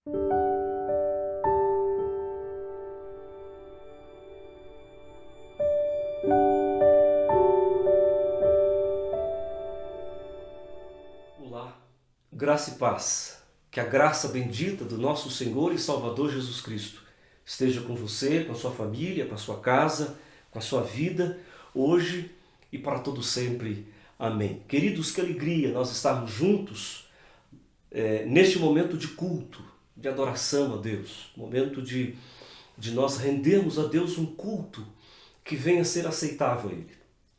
Olá, graça e paz. Que a graça bendita do nosso Senhor e Salvador Jesus Cristo esteja com você, com a sua família, com a sua casa, com a sua vida, hoje e para todo sempre. Amém. Queridos, que alegria nós estarmos juntos neste momento de culto, de adoração a Deus, momento de nós rendermos a Deus um culto que venha a ser aceitável a Ele,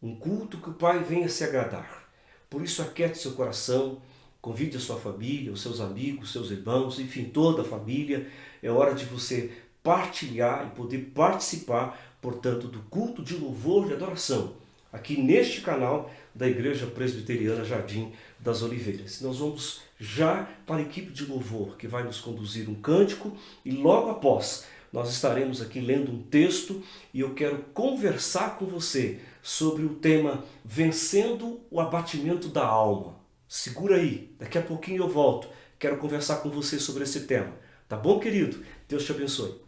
um culto que o Pai venha a se agradar. Por isso, aquiete seu coração, convide a sua família, os seus amigos, seus irmãos, enfim, toda a família. É hora de você partilhar e poder participar, portanto, do culto de louvor e adoração, aqui neste canal da Igreja Presbiteriana Jardim das Oliveiras. Nós vamos já para a equipe de louvor, que vai nos conduzir um cântico, e logo após nós estaremos aqui lendo um texto, e eu quero conversar com você sobre o tema Vencendo o Abatimento da Alma. Segura aí, daqui a pouquinho eu volto. Quero conversar com você sobre esse tema. Tá bom, querido? Deus te abençoe.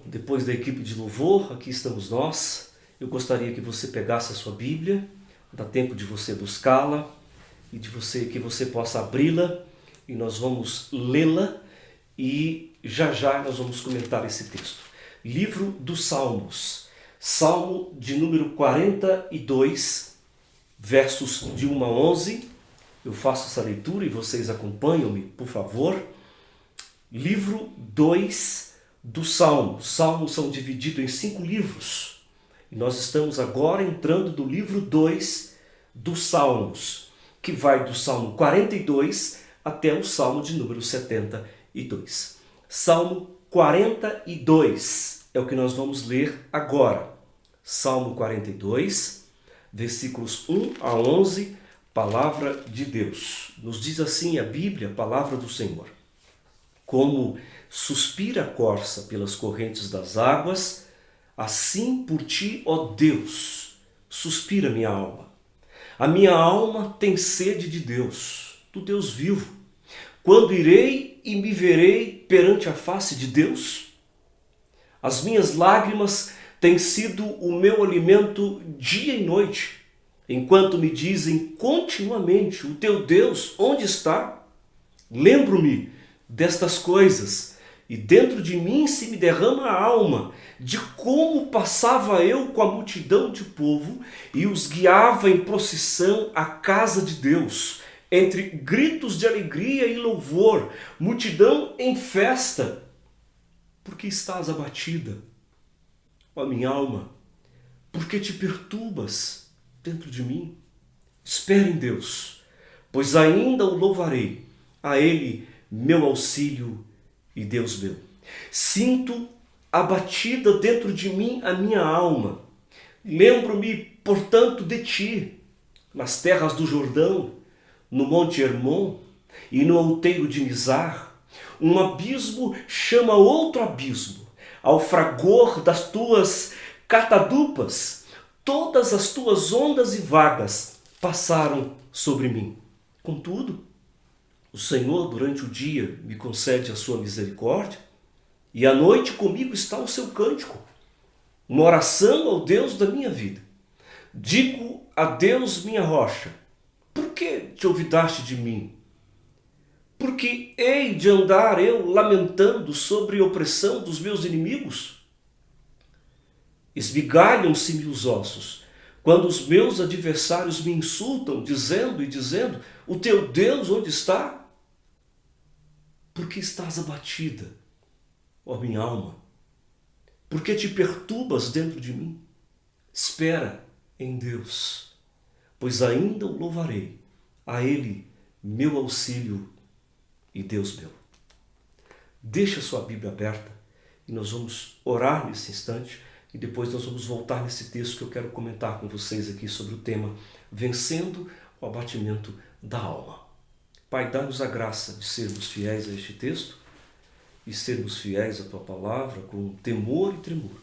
Depois da equipe de louvor, aqui estamos nós. Eu gostaria que você pegasse a sua Bíblia, dá tempo de você buscá-la e que você possa abri-la, e nós vamos lê-la e já nós vamos comentar esse texto. Livro dos Salmos, Salmo de número 42, versos de 1 a 11. Eu faço essa leitura e vocês acompanham-me, por favor. Livro 2 dos Salmos. Salmos são divididos em 5 livros. E nós estamos agora entrando do livro 2 dos Salmos, que vai do Salmo 42 até o Salmo de número 72. Salmo 42 é o que nós vamos ler agora. Salmo 42, versículos 1 a 11, palavra de Deus. Nos diz assim a Bíblia, a palavra do Senhor. Como suspira a corça pelas correntes das águas, assim por ti, ó Deus, suspira minha alma. A minha alma tem sede de Deus, do Deus vivo. Quando irei e me verei perante a face de Deus? As minhas lágrimas têm sido o meu alimento dia e noite, enquanto me dizem continuamente: o teu Deus onde está? Lembro-me destas coisas, e dentro de mim se me derrama a alma de como passava eu com a multidão de povo e os guiava em procissão à casa de Deus, entre gritos de alegria e louvor, multidão em festa. Porque estás abatida, ó minha alma? Porque te perturbas dentro de mim? Espere em Deus, pois ainda o louvarei, a Ele meu auxílio e Deus meu. Sinto abatida dentro de mim a minha alma. Lembro-me, portanto, de ti, nas terras do Jordão, no monte Hermon e no outeiro de Mizar. Um abismo chama outro abismo, ao fragor das tuas catadupas. Todas as tuas ondas e vagas passaram sobre mim. Contudo, o Senhor durante o dia me concede a sua misericórdia, e à noite comigo está o seu cântico, uma oração ao Deus da minha vida. Digo a Deus minha rocha: por que te olvidaste de mim? Porque hei de andar eu lamentando sobre a opressão dos meus inimigos? Esmigalham-se-me os ossos, quando os meus adversários me insultam, dizendo: o teu Deus onde está? Porque estás abatida, ó minha alma? Porque te perturbas dentro de mim? Espera em Deus, pois ainda o louvarei, a Ele meu auxílio e Deus meu. Deixa a sua Bíblia aberta e nós vamos orar nesse instante e depois nós vamos voltar nesse texto que eu quero comentar com vocês aqui sobre o tema Vencendo o Abatimento da Alma. Pai, dá-nos a graça de sermos fiéis a este texto e sermos fiéis à Tua Palavra com temor e tremor,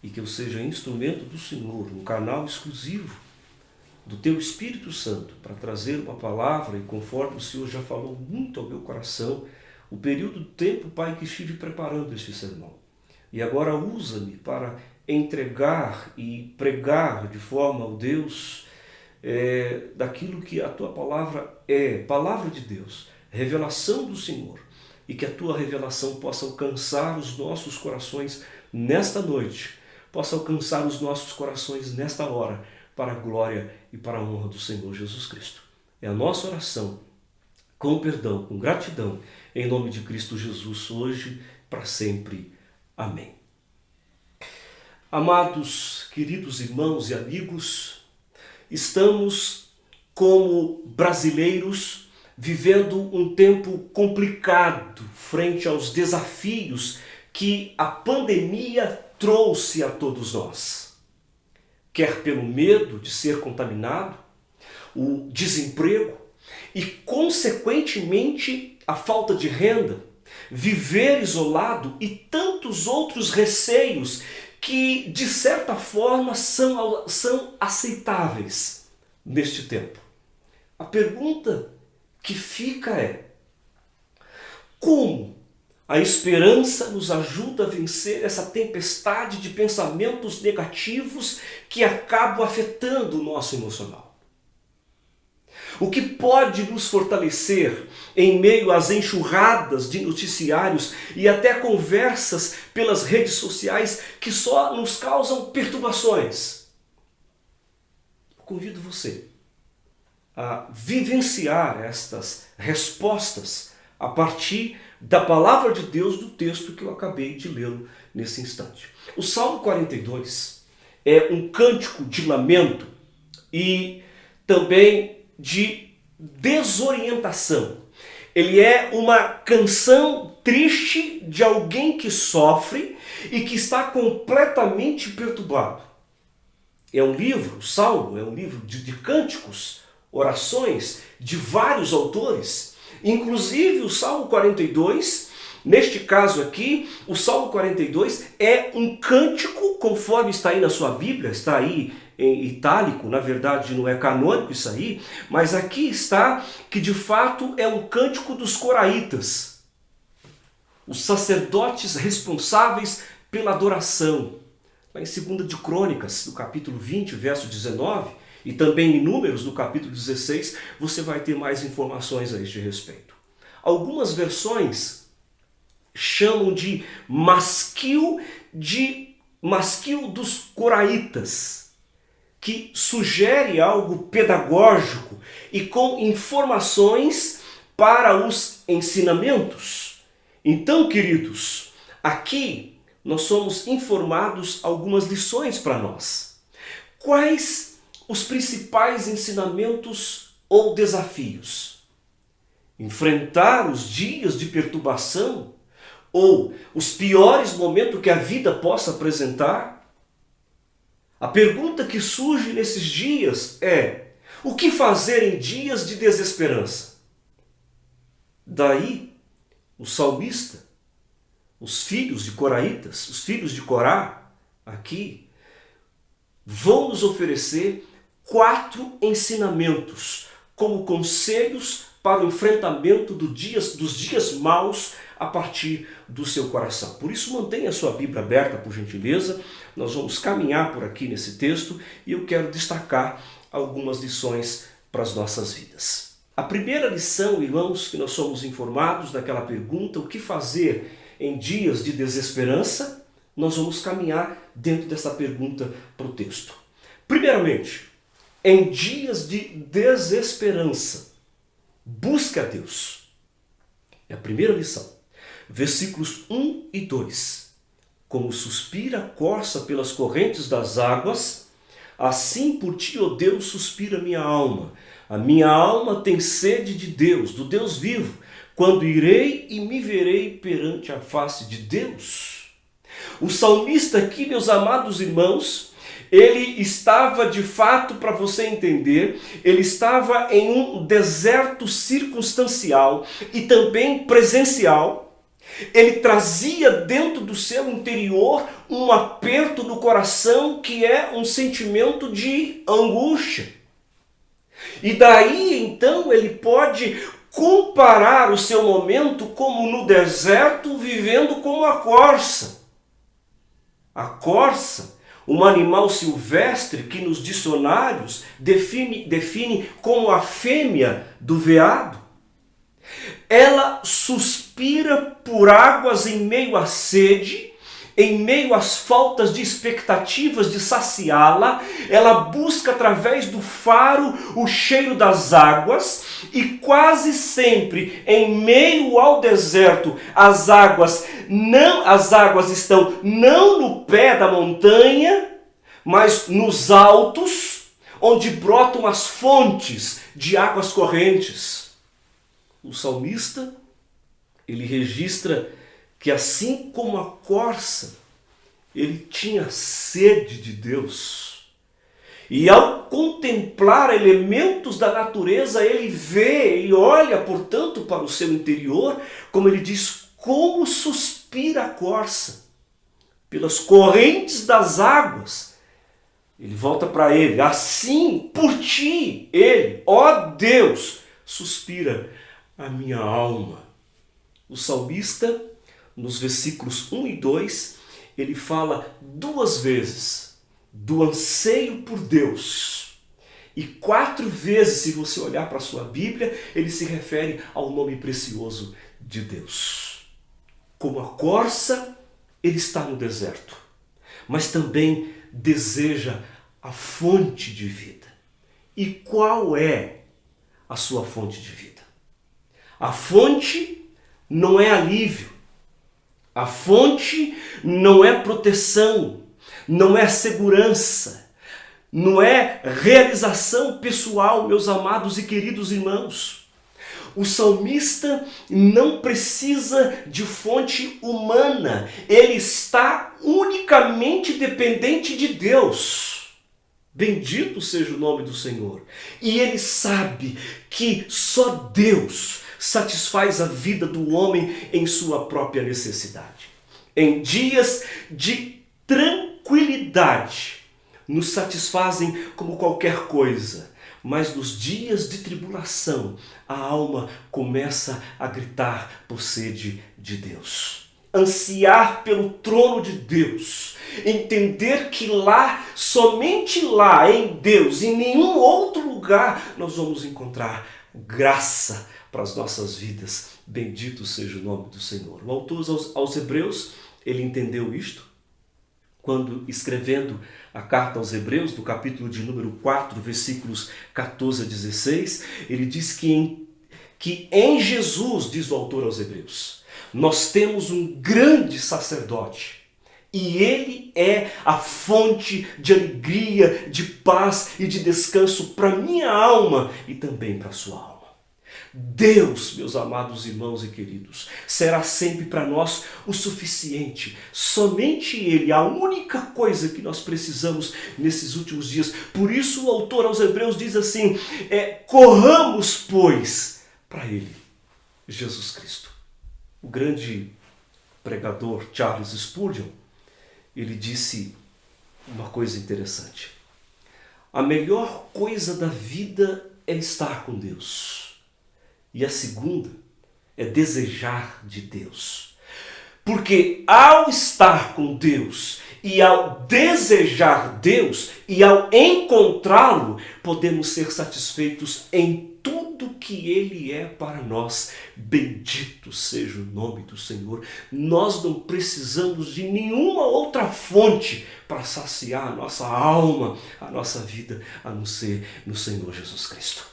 e que eu seja instrumento do Senhor, um canal exclusivo do Teu Espírito Santo para trazer uma palavra, e conforme o Senhor já falou muito ao meu coração, o período do tempo, Pai, que estive preparando este sermão. E agora usa-me para entregar e pregar de forma, ó Deus, daquilo que a Tua palavra é, palavra de Deus, revelação do Senhor, e que a Tua revelação possa alcançar os nossos corações nesta noite, possa alcançar os nossos corações nesta hora, para a glória e para a honra do Senhor Jesus Cristo. É a nossa oração, com perdão, com gratidão, em nome de Cristo Jesus, hoje, para sempre. Amém. Amados, queridos irmãos e amigos, estamos como brasileiros vivendo um tempo complicado frente aos desafios que a pandemia trouxe a todos nós. Quer pelo medo de ser contaminado, o desemprego e, consequentemente, a falta de renda, viver isolado e tantos outros receios que, de certa forma, são aceitáveis neste tempo. A pergunta que fica é: como a esperança nos ajuda a vencer essa tempestade de pensamentos negativos que acabam afetando o nosso emocional? O que pode nos fortalecer em meio às enxurradas de noticiários e até conversas pelas redes sociais que só nos causam perturbações? Eu convido você a vivenciar estas respostas a partir da palavra de Deus, do texto que eu acabei de ler nesse instante. O Salmo 42 é um cântico de lamento e também de desorientação, Ele é uma canção triste de alguém que sofre e que está completamente perturbado. É um livro, o Salmo, é um livro de cânticos, orações de vários autores, inclusive o Salmo 42. Neste caso aqui, o Salmo 42 é um cântico, conforme está aí na sua Bíblia, está aí em itálico, na verdade não é canônico isso aí, mas aqui está que de fato é um cântico dos coraitas, os sacerdotes responsáveis pela adoração. Lá em 2 de Crônicas, no capítulo 20, verso 19, e também em Números, no capítulo 16, você vai ter mais informações a este respeito. Algumas versões chamam de masquil dos coraitas, que sugere algo pedagógico e com informações para os ensinamentos. Então, queridos, aqui nós somos informados algumas lições para nós. Quais os principais ensinamentos ou desafios? Enfrentar os dias de perturbação ou os piores momentos que a vida possa apresentar? A pergunta que surge nesses dias é: o que fazer em dias de desesperança? Daí, o salmista, os filhos de coraitas, os filhos de Corá, aqui, vão nos oferecer 4 ensinamentos como conselhos para o enfrentamento dos dias maus a partir do seu coração. Por isso, mantenha a sua Bíblia aberta, por gentileza. Nós vamos caminhar por aqui nesse texto e eu quero destacar algumas lições para as nossas vidas. A primeira lição, irmãos, que nós somos informados daquela pergunta, o que fazer em dias de desesperança, nós vamos caminhar dentro dessa pergunta para o texto. Primeiramente, em dias de desesperança, busque a Deus. É a primeira lição. Versículos 1 e 2. Como suspira a corça pelas correntes das águas, assim por ti, ó Deus, suspira minha alma. A minha alma tem sede de Deus, do Deus vivo. Quando irei e me verei perante a face de Deus? O salmista aqui, meus amados irmãos, ele estava de fato, para você entender, ele estava em um deserto circunstancial e também presencial. Ele trazia dentro do seu interior um aperto no coração que é um sentimento de angústia. E daí então ele pode comparar o seu momento como no deserto, vivendo como a corça. A corça, um animal silvestre que nos dicionários define como a fêmea do veado. Ela suspira por águas em meio à sede, em meio às faltas de expectativas de saciá-la. Ela busca através do faro o cheiro das águas e quase sempre em meio ao deserto as águas estão não no pé da montanha, mas nos altos, onde brotam as fontes de águas correntes. O salmista, ele registra que assim como a corça, ele tinha sede de Deus. E ao contemplar elementos da natureza, ele olha, portanto, para o seu interior, como ele diz, como suspira a corça pelas correntes das águas. Ele volta para ele, assim por ti, ele, ó Deus, suspira a minha alma. O salmista, nos versículos 1 e 2, ele fala 2 vezes do anseio por Deus. E 4 vezes, se você olhar para a sua Bíblia, ele se refere ao nome precioso de Deus. Como a corça, ele está no deserto, mas também deseja a fonte de vida. E qual é a sua fonte de vida? A fonte não é alívio, a fonte não é proteção, não é segurança, não é realização pessoal, meus amados e queridos irmãos. O salmista não precisa de fonte humana, ele está unicamente dependente de Deus. Bendito seja o nome do Senhor. E ele sabe que só Deus satisfaz a vida do homem em sua própria necessidade. Em dias de tranquilidade, nos satisfazem como qualquer coisa. Mas nos dias de tribulação, a alma começa a gritar por sede de Deus. Ansiar pelo trono de Deus. Entender que lá, somente lá, em Deus, em nenhum outro lugar, nós vamos encontrar graça para as nossas vidas. Bendito seja o nome do Senhor. O autor aos Hebreus, ele entendeu isto quando escrevendo a carta aos Hebreus, do capítulo de número 4, versículos 14 a 16, ele diz que em Jesus, diz o autor aos Hebreus, nós temos um grande sacerdote, e ele é a fonte de alegria, de paz e de descanso para a minha alma e também para a sua alma. Deus, meus amados irmãos e queridos, será sempre para nós o suficiente. Somente Ele, a única coisa que nós precisamos nesses últimos dias. Por isso o autor aos Hebreus diz assim, corramos, pois, para Ele, Jesus Cristo. O grande pregador Charles Spurgeon, ele disse uma coisa interessante. A melhor coisa da vida é estar com Deus. E a segunda é desejar de Deus. Porque ao estar com Deus e ao desejar Deus e ao encontrá-lo, podemos ser satisfeitos em tudo que Ele é para nós. Bendito seja o nome do Senhor. Nós não precisamos de nenhuma outra fonte para saciar a nossa alma, a nossa vida, a não ser no Senhor Jesus Cristo.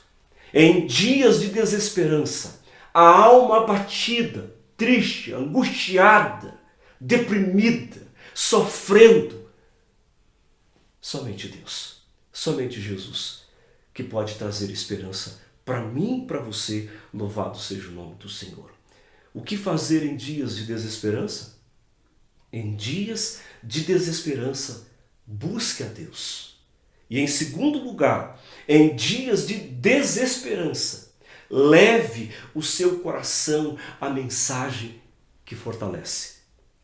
Em dias de desesperança, a alma abatida, triste, angustiada, deprimida, sofrendo, somente Deus, somente Jesus, que pode trazer esperança para mim e para você. Louvado seja o nome do Senhor. O que fazer em dias de desesperança? Em dias de desesperança, busque a Deus. E em segundo lugar, em dias de desesperança, leve o seu coração à mensagem que fortalece.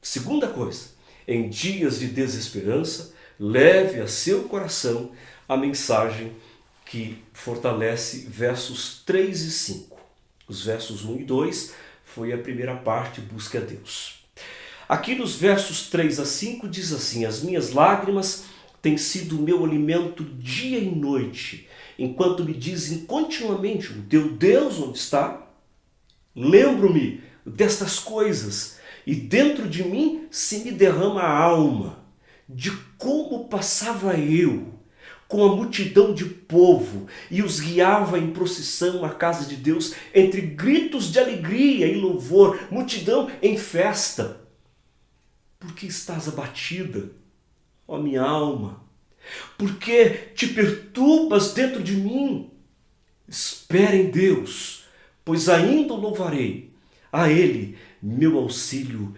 Segunda coisa, em dias de desesperança, leve a seu coração a mensagem que fortalece, versos 3 e 5. Os versos 1 e 2 foi a primeira parte, busque a Deus. Aqui nos versos 3 a 5 diz assim, as minhas lágrimas tem sido o meu alimento dia e noite, enquanto me dizem continuamente, o teu Deus onde está? Lembro-me destas coisas, e dentro de mim se me derrama a alma, de como passava eu com a multidão de povo, e os guiava em procissão à casa de Deus, entre gritos de alegria e louvor, multidão em festa. Por que estás abatida, ó minha alma? Por que te perturbas dentro de mim? Espera em Deus, pois ainda o louvarei, a Ele meu auxílio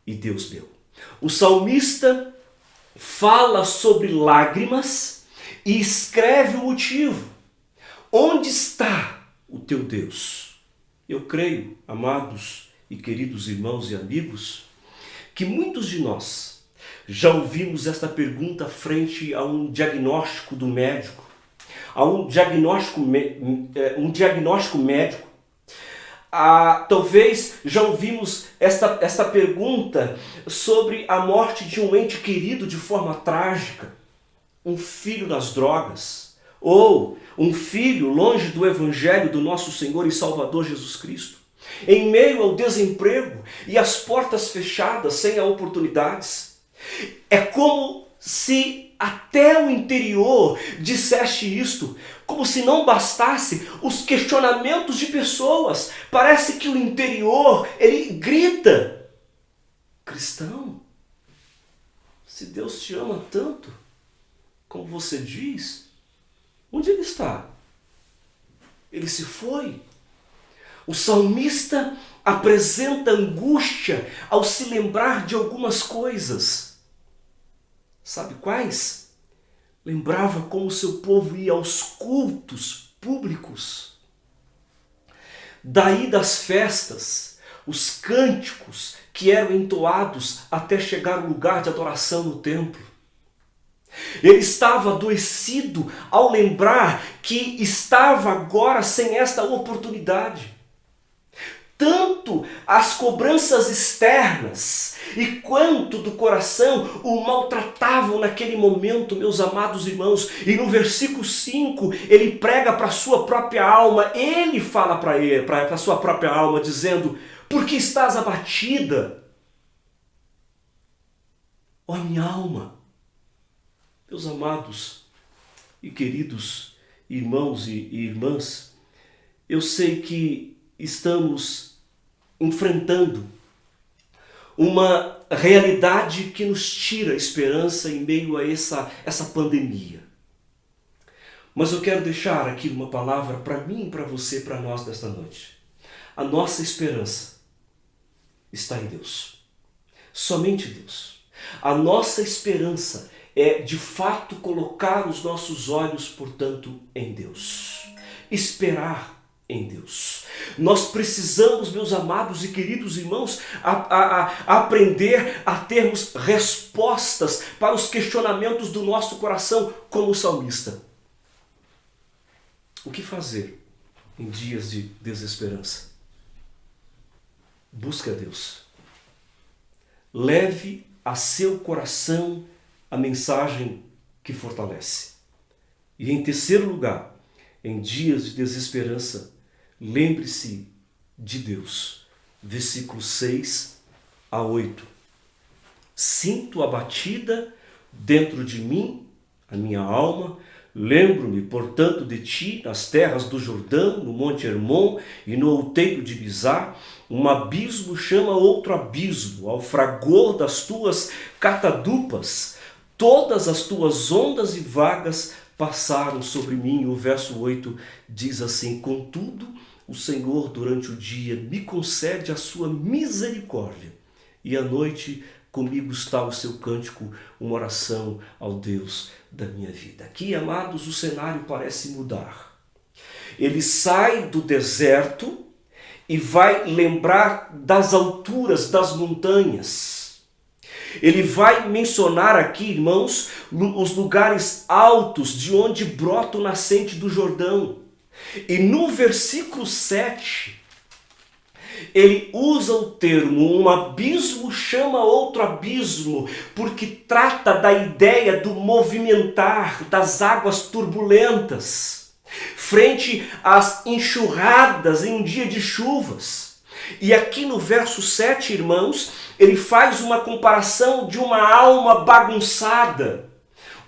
e Deus meu. O salmista fala sobre lágrimas e escreve o motivo. Onde está o teu Deus? Eu creio, amados e queridos irmãos e amigos, que muitos de nós já ouvimos esta pergunta frente a um diagnóstico do médico, a um diagnóstico médico. Talvez já ouvimos esta pergunta sobre a morte de um ente querido de forma trágica, um filho das drogas, ou um filho longe do Evangelho do nosso Senhor e Salvador Jesus Cristo, em meio ao desemprego e às portas fechadas sem oportunidades. É como se até o interior dissesse isto, como se não bastasse os questionamentos de pessoas. Parece que o interior, ele grita: cristão, se Deus te ama tanto, como você diz, onde ele está? Ele se foi? O salmista apresenta angústia ao se lembrar de algumas coisas. Sabe quais? Lembrava como o seu povo ia aos cultos públicos. Daí das festas, os cânticos que eram entoados até chegar ao lugar de adoração no templo. Ele estava adoecido ao lembrar que estava agora sem esta oportunidade. Tanto as cobranças externas e quanto do coração o maltratavam naquele momento, meus amados irmãos. E no versículo 5 ele prega para a sua própria alma, ele fala para a sua própria alma, dizendo: por que estás abatida, ó minha alma? Meus amados e queridos irmãos e irmãs, eu sei que estamos enfrentando uma realidade que nos tira a esperança em meio a essa pandemia. Mas eu quero deixar aqui uma palavra para mim e para você, para nós desta noite. A nossa esperança está em Deus. Somente Deus. A nossa esperança é de fato colocar os nossos olhos, portanto, em Deus. Esperar em Deus. Nós precisamos, meus amados e queridos irmãos, aprender a termos respostas para os questionamentos do nosso coração, como o salmista. O que fazer em dias de desesperança? Busque a Deus. Leve a seu coração a mensagem que fortalece. E em terceiro lugar, em dias de desesperança, lembre-se de Deus. Versículos 6 a 8. Sinto abatida dentro de mim, a minha alma. Lembro-me, portanto, de ti nas terras do Jordão, no monte Hermon e no outeiro de Bizar. Um abismo chama outro abismo, ao fragor das tuas catadupas. Todas as tuas ondas e vagas passaram sobre mim. O verso 8 diz assim: contudo, o Senhor durante o dia me concede a sua misericórdia, e à noite comigo está o seu cântico, uma oração ao Deus da minha vida. Aqui, amados, o cenário parece mudar. Ele sai do deserto e vai lembrar das alturas das montanhas. Ele vai mencionar aqui, irmãos, os lugares altos de onde brota o nascente do Jordão. E no versículo 7, ele usa o termo um abismo chama outro abismo, porque trata da ideia do movimentar das águas turbulentas, frente às enxurradas em um dia de chuvas. E aqui no verso 7, irmãos, ele faz uma comparação de uma alma bagunçada.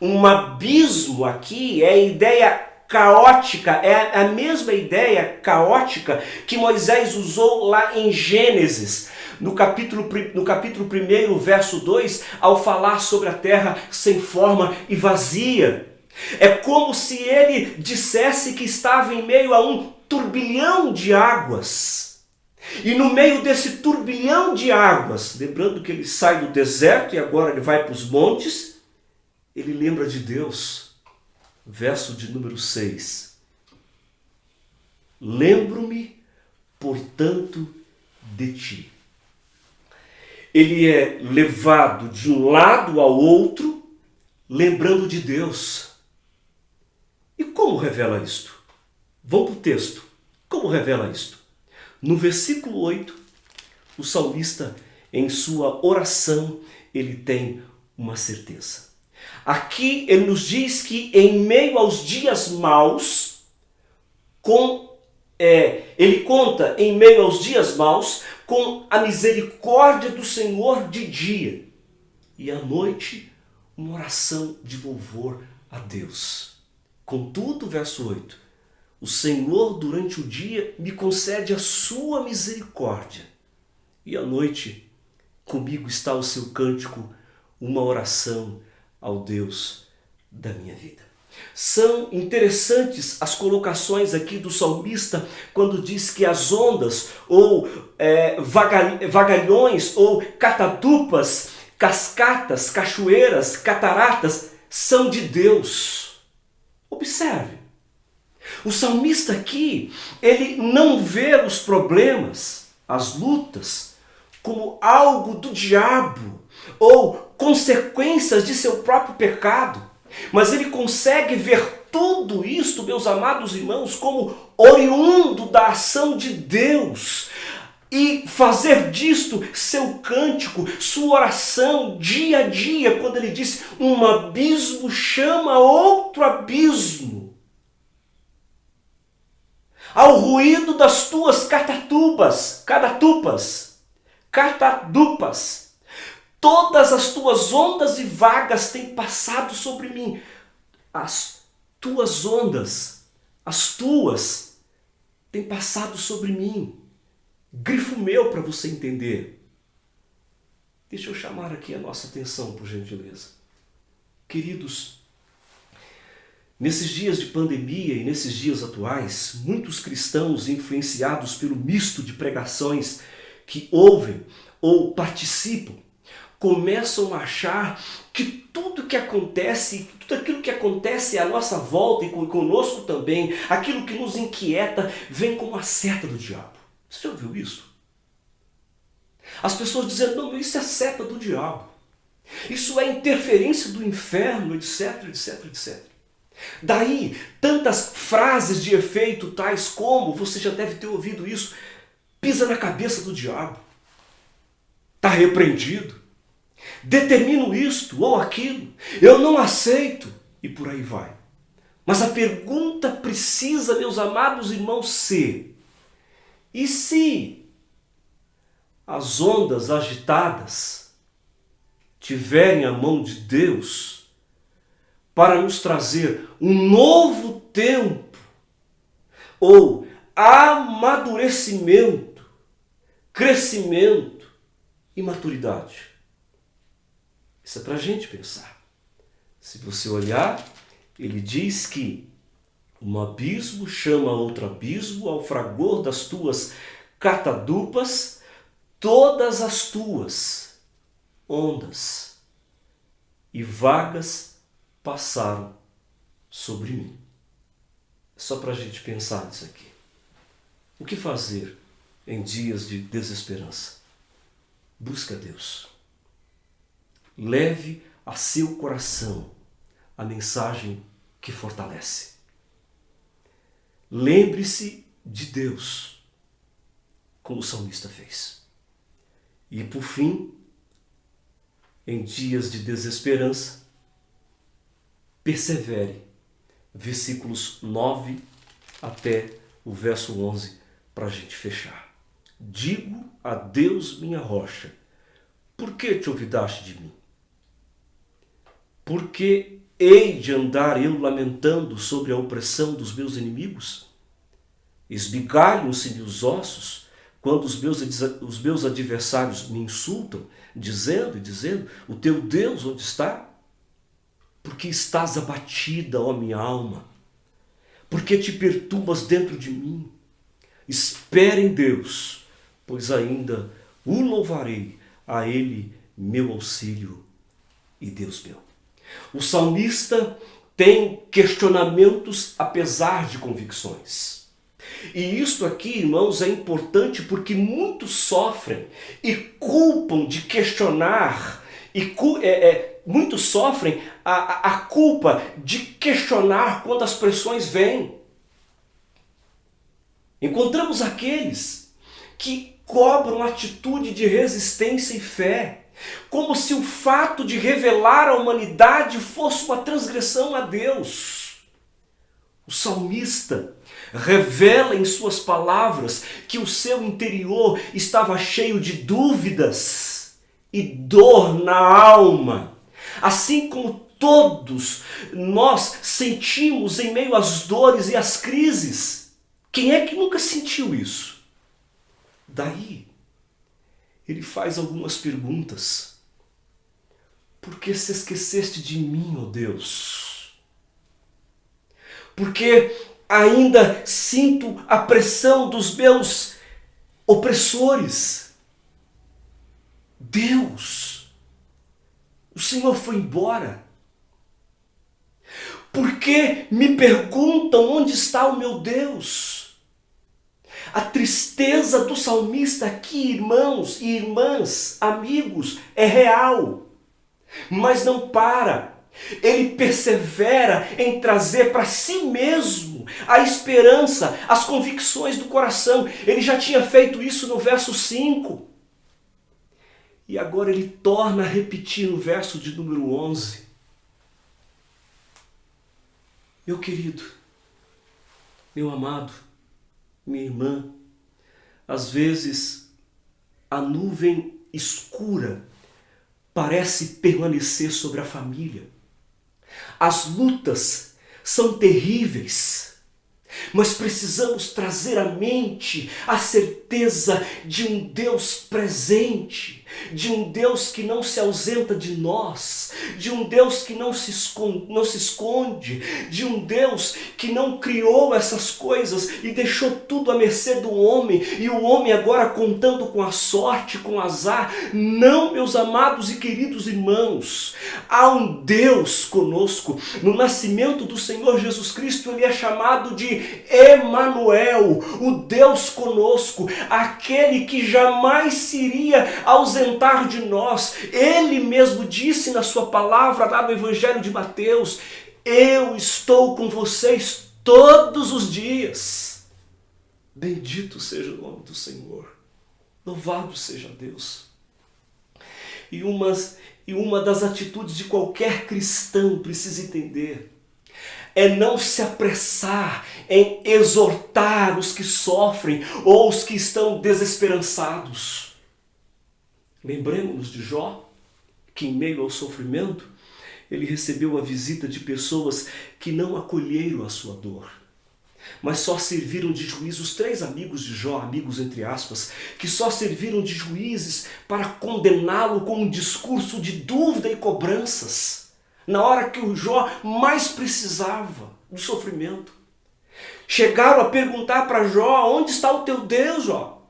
Um abismo aqui é a ideia caótica, é a mesma ideia caótica que Moisés usou lá em Gênesis, no capítulo 1, verso 2, ao falar sobre a terra sem forma e vazia. É como se ele dissesse que estava em meio a um turbilhão de águas. E no meio desse turbilhão de águas, lembrando que ele sai do deserto e agora ele vai para os montes, ele lembra de Deus. Verso de número 6. Lembro-me, portanto, de ti. Ele é levado de um lado ao outro, lembrando de Deus. E como revela isto? Vamos para o texto. Como revela isto? No versículo 8, o salmista, em sua oração, ele tem uma certeza. Aqui ele nos diz que em meio aos dias maus, ele conta em meio aos dias maus com a misericórdia do Senhor de dia e à noite uma oração de louvor a Deus. Contudo, verso 8, o Senhor durante o dia me concede a sua misericórdia e à noite comigo está o seu cântico, uma oração ao Deus da minha vida. São interessantes as colocações aqui do salmista quando diz que as ondas, ou vagalhões, ou catadupas, cascatas, cachoeiras, cataratas, são de Deus. Observe, o salmista aqui, ele não vê os problemas, as lutas, como algo do diabo, ou consequências de seu próprio pecado. Mas ele consegue ver tudo isto, meus amados irmãos, como oriundo da ação de Deus e fazer disto seu cântico, sua oração dia a dia, quando ele diz: um abismo chama outro abismo. Ao ruído das tuas catadupas, todas as tuas ondas e vagas têm passado sobre mim. As tuas ondas, as tuas, têm passado sobre mim. Grifo meu para você entender. Deixa eu chamar aqui a nossa atenção, por gentileza. Queridos, nesses dias de pandemia e nesses dias atuais, muitos cristãos, influenciados pelo misto de pregações que ouvem ou participam, começam a achar que tudo que acontece, tudo aquilo que acontece à nossa volta e conosco também, aquilo que nos inquieta, vem como a seta do diabo. Você já ouviu isso? As pessoas dizendo: não, isso é seta do diabo. Isso é interferência do inferno, etc, etc, etc. Daí, tantas frases de efeito tais como, você já deve ter ouvido isso: pisa na cabeça do diabo. Está repreendido. Determino isto ou aquilo, eu não aceito, e por aí vai. Mas a pergunta precisa, meus amados irmãos, ser: e se as ondas agitadas tiverem a mão de Deus para nos trazer um novo tempo, ou amadurecimento, crescimento e maturidade? Isso é para a gente pensar. Se você olhar, ele diz que um abismo chama outro abismo ao fragor das tuas catadupas, todas as tuas ondas e vagas passaram sobre mim. É só para a gente pensar nisso aqui. O que fazer em dias de desesperança? Busca Deus. Leve a seu coração a mensagem que fortalece. Lembre-se de Deus, como o salmista fez. E por fim, em dias de desesperança, persevere. Versículos 9 até o verso 11, para a gente fechar. Digo a Deus, minha rocha: por que te olvidaste de mim? Porque hei de andar eu lamentando sobre a opressão dos meus inimigos? Esmigalham-se-me os ossos quando os meus adversários me insultam, dizendo: o teu Deus onde está? Porque estás abatida, ó minha alma? Porque te perturbas dentro de mim? Espere em Deus, pois ainda o louvarei, a Ele meu auxílio e Deus meu. O salmista tem questionamentos apesar de convicções. E isto aqui, irmãos, é importante porque muitos sofrem e culpam de questionar, muitos sofrem a culpa de questionar quando as pressões vêm. Encontramos aqueles que cobram atitude de resistência e fé, como se o fato de revelar a humanidade fosse uma transgressão a Deus. O salmista revela em suas palavras que o seu interior estava cheio de dúvidas e dor na alma, assim como todos nós sentimos em meio às dores e às crises. Quem é que nunca sentiu isso? Daí, ele faz algumas perguntas. Por que se esqueceste de mim, ó Deus? porque ainda sinto a pressão dos meus opressores. Deus, o Senhor foi embora. Por que me perguntam onde está o meu Deus? A tristeza do salmista aqui, irmãos e irmãs, amigos, é real. Mas não para. Ele persevera em trazer para si mesmo a esperança, as convicções do coração. Ele já tinha feito isso no verso 5. E agora ele torna a repetir no verso de número 11. Meu querido, meu amado, minha irmã, às vezes a nuvem escura parece permanecer sobre a família. As lutas são terríveis, mas precisamos trazer à mente a certeza de um Deus presente, de um Deus que não se ausenta de nós, de um Deus que não se esconde, de um Deus que não criou essas coisas e deixou tudo à mercê do homem, e o homem agora contando com a sorte, com o azar. Não, meus amados e queridos irmãos, há um Deus conosco. No nascimento do Senhor Jesus Cristo, ele é chamado de Emanuel, o Deus conosco, aquele que jamais se iria ausentar de nós. Ele mesmo disse na sua palavra lá no Evangelho de Mateus: eu estou com vocês todos os dias. Bendito seja o nome do Senhor, louvado seja Deus. E uma das atitudes de qualquer cristão, precisa entender, é não se apressar em exortar os que sofrem ou os que estão desesperançados. Lembremos-nos de Jó, que em meio ao sofrimento, ele recebeu a visita de pessoas que não acolheram a sua dor, mas só serviram de juízes. 3 amigos de Jó, amigos entre aspas, que só serviram de juízes para condená-lo com um discurso de dúvida e cobranças, na hora que o Jó mais precisava do sofrimento. Chegaram a perguntar para Jó: onde está o teu Deus, Jó?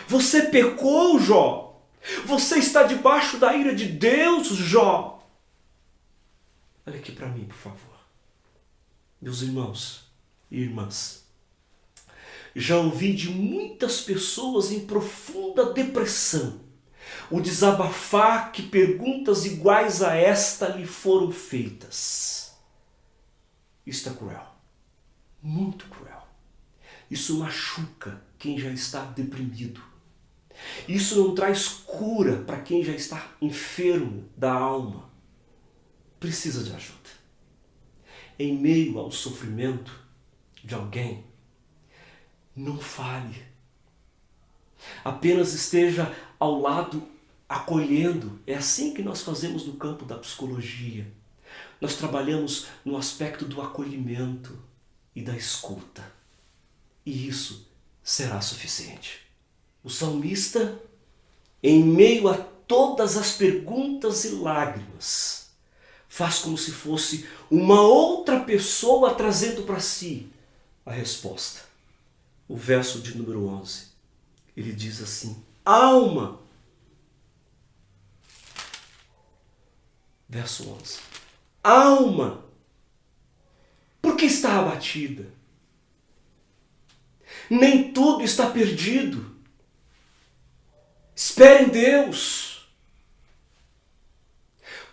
Você pecou, Jó? Você está debaixo da ira de Deus, Jó? Olha aqui para mim, por favor. Meus irmãos e irmãs, já ouvi de muitas pessoas em profunda depressão o desabafar que perguntas iguais a esta lhe foram feitas. Isto é cruel, muito cruel. Isso machuca quem já está deprimido. Isso não traz cura para quem já está enfermo da alma. Precisa de ajuda. Em meio ao sofrimento de alguém, não fale. Apenas esteja ao lado, acolhendo. É assim que nós fazemos no campo da psicologia. Nós trabalhamos no aspecto do acolhimento e da escuta. E isso será suficiente. O salmista, em meio a todas as perguntas e lágrimas, faz como se fosse uma outra pessoa trazendo para si a resposta. O verso de número 11, ele diz assim: alma. Verso 11. Alma, por que está abatida? Nem tudo está perdido. Espere em Deus.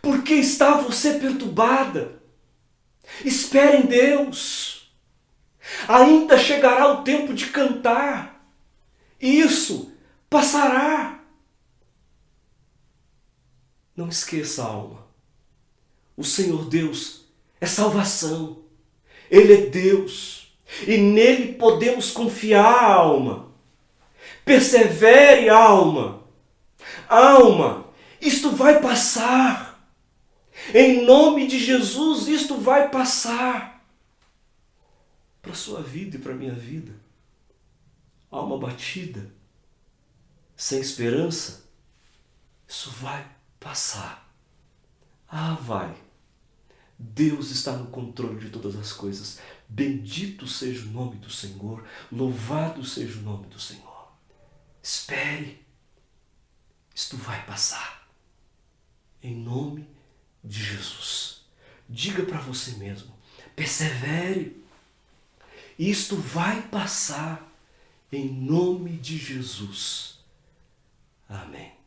Por que está você perturbada? Espere em Deus. Ainda chegará o tempo de cantar. Isso passará. Não esqueça, alma. O Senhor Deus é salvação. Ele é Deus. E nele podemos confiar, alma. Persevere, alma. Alma, isto vai passar. Em nome de Jesus, isto vai passar. Para a sua vida e para a minha vida. Alma batida, sem esperança, isso vai passar. Ah, vai. Deus está no controle de todas as coisas. Bendito seja o nome do Senhor, louvado seja o nome do Senhor. Espere, isto vai passar. Em nome de Jesus. Diga para você mesmo, persevere. Isto vai passar em nome de Jesus. Amém.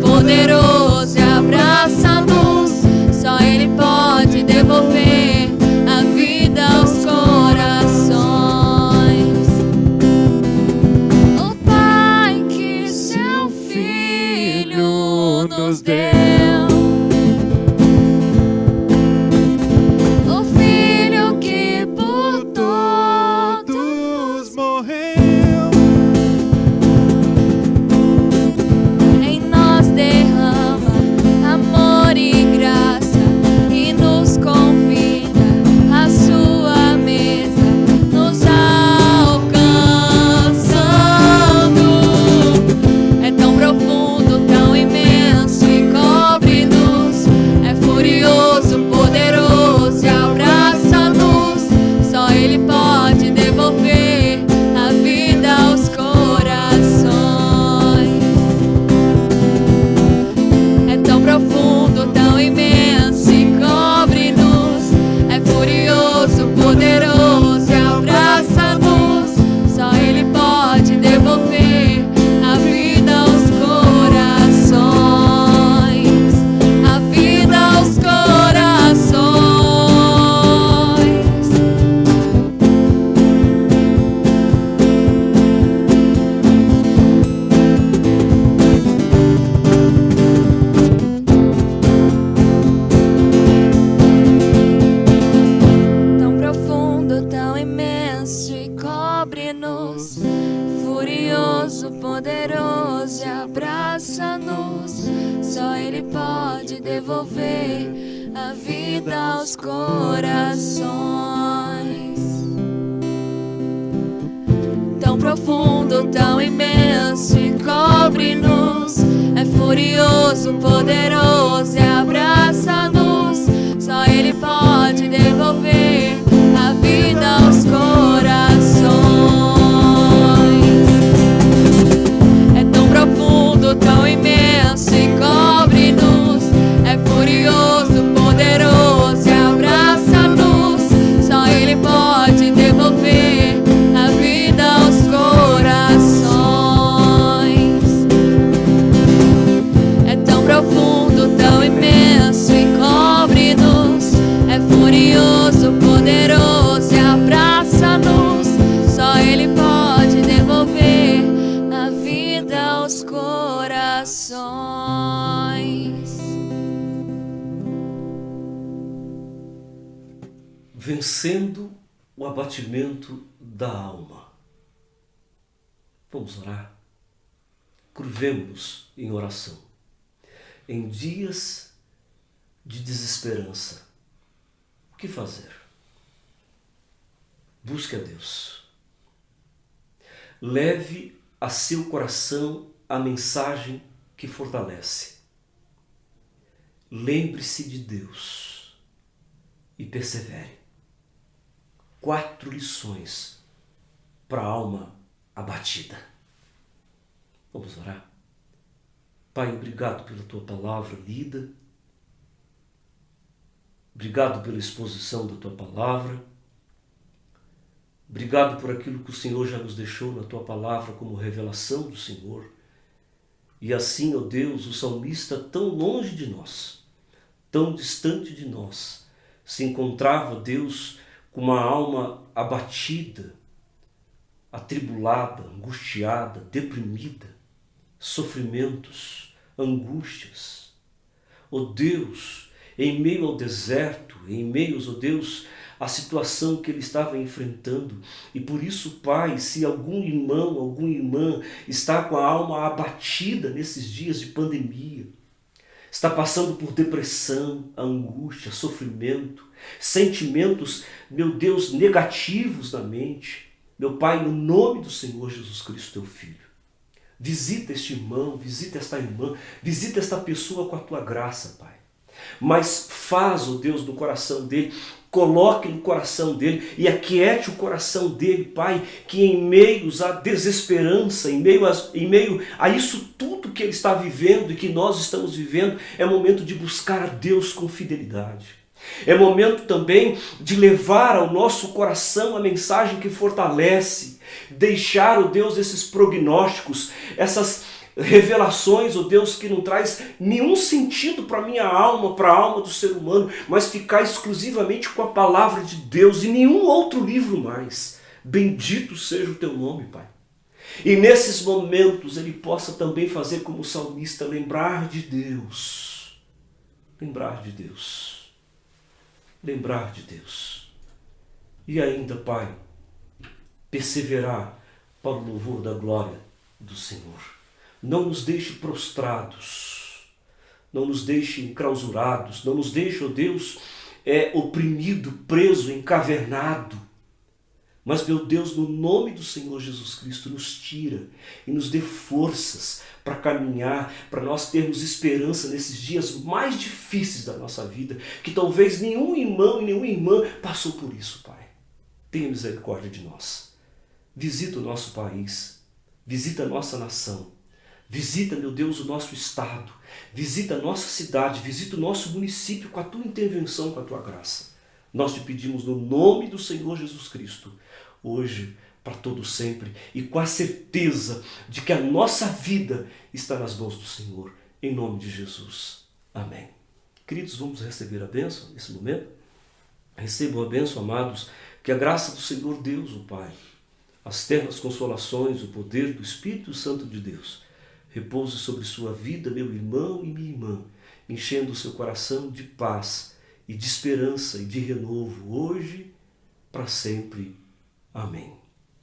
Poderoso e abraça-nos. Só Ele pode devolver a vida aos corações. Tão profundo, tão imenso e cobre-nos. É furioso, poderoso e abraça-nos. Só Ele pode devolver a vida aos corações. Tão imenso e cobre-nos. É furioso, poderoso e abraça-nos. Só Ele pode devolver a vida aos corações. É tão profundo, tão imenso e cobre-nos. É furioso, poderoso e abraça-nos. Só Ele pode devolver a vida aos corações. Vencendo o abatimento da alma. Vamos orar? Curvemo-nos em oração. Em dias de desesperança, o que fazer? Busque a Deus. Leve a seu coração a mensagem que fortalece. Lembre-se de Deus e persevere. 4 lições para a alma abatida. Vamos orar? Pai, obrigado pela Tua palavra lida. Obrigado pela exposição da Tua palavra. Obrigado por aquilo que o Senhor já nos deixou na Tua palavra como revelação do Senhor. E assim, ó Deus, o salmista, tão longe de nós, tão distante de nós, se encontrava, Deus, com uma alma abatida, atribulada, angustiada, deprimida, sofrimentos, angústias. Ó Deus, em meio ao deserto, em meio, ó Deus, à situação que ele estava enfrentando. E por isso, Pai, se algum irmão, alguma irmã está com a alma abatida nesses dias de pandemia, está passando por depressão, angústia, sofrimento, sentimentos, meu Deus, negativos na mente, meu Pai, no nome do Senhor Jesus Cristo, Teu Filho, visita este irmão, visita esta irmã, visita esta pessoa com a Tua graça, Pai. Mas faz, ó Deus, no coração dele, coloque no coração dele e aquiete o coração dele, Pai, que em meio à desesperança, em meio a isso tudo que ele está vivendo e que nós estamos vivendo, é momento de buscar a Deus com fidelidade. É momento também de levar ao nosso coração a mensagem que fortalece, deixar, ó Deus, esses prognósticos, essas revelações, ó Deus, que não traz nenhum sentido para a minha alma, para a alma do ser humano, mas ficar exclusivamente com a palavra de Deus e nenhum outro livro mais. Bendito seja o Teu nome, Pai. E nesses momentos ele possa também fazer como o salmista, lembrar de Deus. Lembrar de Deus. Lembrar de Deus. E ainda, Pai, perseverar para o louvor da glória do Senhor. Não nos deixe prostrados, não nos deixe enclausurados, não nos deixe, ó Deus, oprimido, preso, encavernado. Mas, meu Deus, no nome do Senhor Jesus Cristo, nos tira e nos dê forças para caminhar, para nós termos esperança nesses dias mais difíceis da nossa vida, que talvez nenhum irmão e nenhuma irmã passou por isso, Pai. Tenha misericórdia de nós. Visita o nosso país, visita a nossa nação. Visita, meu Deus, o nosso estado, visita a nossa cidade, visita o nosso município com a Tua intervenção, com a Tua graça. Nós te pedimos no nome do Senhor Jesus Cristo, hoje, para todo sempre, e com a certeza de que a nossa vida está nas mãos do Senhor, em nome de Jesus. Amém. Queridos, vamos receber a bênção nesse momento? Recebam a bênção, amados, que a graça do Senhor Deus, o Pai, as ternas consolações, o poder do Espírito Santo de Deus, repouse sobre sua vida, meu irmão e minha irmã, enchendo o seu coração de paz e de esperança e de renovo, hoje, para sempre. Amém.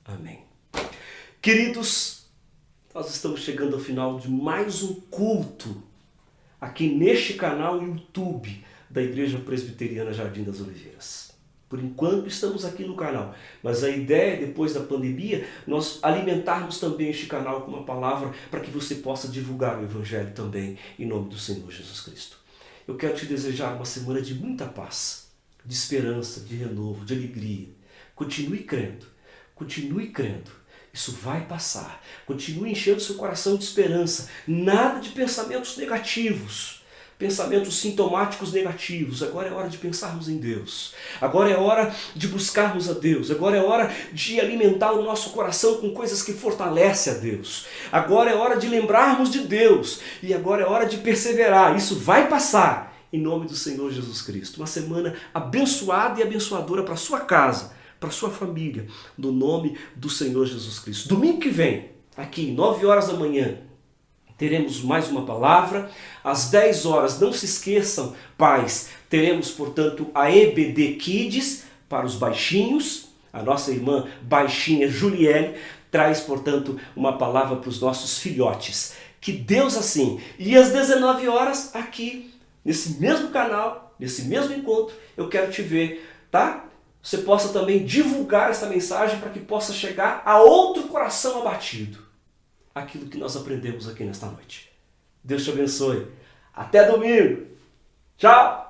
Amém. Queridos, nós estamos chegando ao final de mais um culto aqui neste canal YouTube da Igreja Presbiteriana Jardim das Oliveiras. Por enquanto estamos aqui no canal, mas a ideia é, depois da pandemia, nós alimentarmos também este canal com uma palavra para que você possa divulgar o Evangelho também, em nome do Senhor Jesus Cristo. Eu quero te desejar uma semana de muita paz, de esperança, de renovo, de alegria. Continue crendo, continue crendo. Isso vai passar. Continue enchendo seu coração de esperança. Nada de pensamentos negativos. Pensamentos sintomáticos negativos. Agora é hora de pensarmos em Deus. Agora é hora de buscarmos a Deus. Agora é hora de alimentar o nosso coração com coisas que fortalecem a Deus. Agora é hora de lembrarmos de Deus. E agora é hora de perseverar. Isso vai passar. Em nome do Senhor Jesus Cristo. Uma semana abençoada e abençoadora para a sua casa, para a sua família. No nome do Senhor Jesus Cristo. Domingo que vem, aqui, 9 horas da manhã, teremos mais uma palavra. Às 10 horas, não se esqueçam, pais, teremos, portanto, a EBD Kids para os baixinhos. A nossa irmã baixinha Juliele traz, portanto, uma palavra para os nossos filhotes. Que Deus assim. E às 19 horas, aqui, nesse mesmo canal, nesse mesmo encontro, eu quero te ver, tá? Você possa também divulgar essa mensagem para que possa chegar a outro coração abatido. Aquilo que nós aprendemos aqui nesta noite. Deus te abençoe. Até domingo. Tchau.